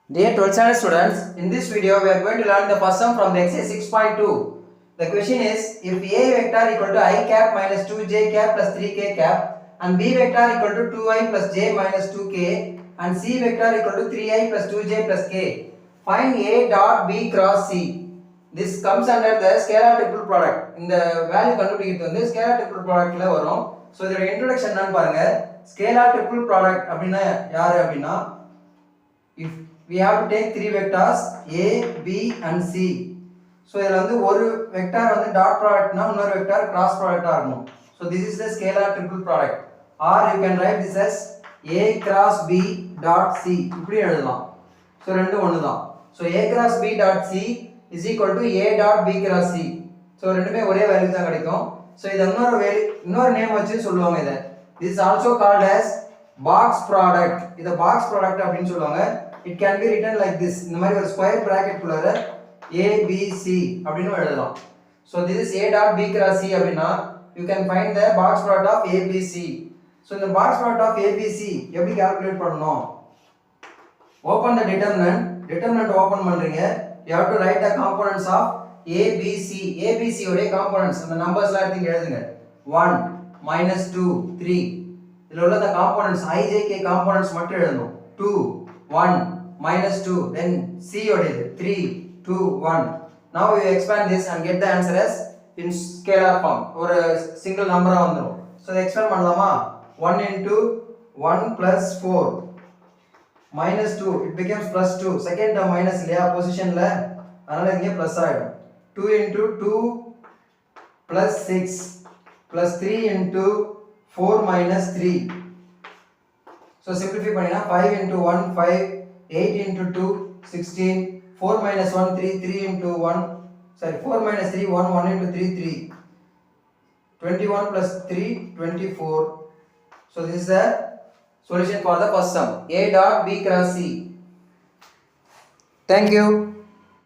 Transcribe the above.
Dear 12th standard students, in this video we are going to learn the first sum from the exercise 6.2. The question is, if A vector equal to I cap minus 2j cap plus 3k cap and B vector equal to 2i plus j minus 2k and C vector equal to 3i plus 2j plus k, find A dot B cross C. This comes under the scalar triple product. இந்த value கண்டுபிடிக்கிறது வந்து scalar triple productல வரும். So இதோட introduction என்னன்னு பாருங்க. Scalar triple product அப்படினா யாரு அப்படினா, if we have to take three vectors A, B and C. So இதுல வந்து ஒரு வெக்டார் வந்து டாட் ப்ராடக்ட்னா இன்னொரு வெக்டார் கிராஸ் ப்ராடக்ட்டா இருக்கும். So this is the scalar triple product, or you can write this as A cross B dot C. இப்படி எழுதலாம். So ரெண்டும் ஒண்ணுதான். So A cross B dot C is equal to A dot B cross C. So ரெண்டுமே ஒரே value தான் கிடைக்கும். So இது இன்னொரு நேம் வச்சு சொல்லுவாங்க இத. This is also called as box product. இத box product அப்படினு சொல்லுவாங்க. It can be written like this. இந்த மாதிரி ஒரு ஸ்கொயர் பிராக்கெட் குள்ளார A B C அப்படினு எழுதலாம். So this is A dot B cross C அப்படினா you can find the box product of A B C. So இந்த box product of A B C எப்படி calculate பண்ணனும்? Open the determinant open பண்றீங்க. You have to write the components of A B C. A B C உடைய components அந்த நம்பர்ஸ்லாம் எடுத்து எழுதுங்க. 1 -2 3. இதுல உள்ள the components I J K components மட்டும் எழுதணும். 2 1 -2, then C உடையது 3 2 1. Now we expand this and get the answer as in scalar form. ஒரு single number வந்துரும். So expand பண்ணலாமா? 1 into 1 plus 4 minus 2, it becomes plus 2. Second term minus இல்லையா பொசிஷன்ல, அதனால இங்க பிளஸ் ஆயிடும். 2 into 2 plus 6 plus 3 into 4 minus 3. So simplify பண்ணினா 5 into 1 5, 8 into 2 16, 4 minus 1 3, 3 into 1 4 minus 3 1, 1 into 3 3, 21 plus 3 24. So this is the solution for the first sum, A dot B cross C. Thank you.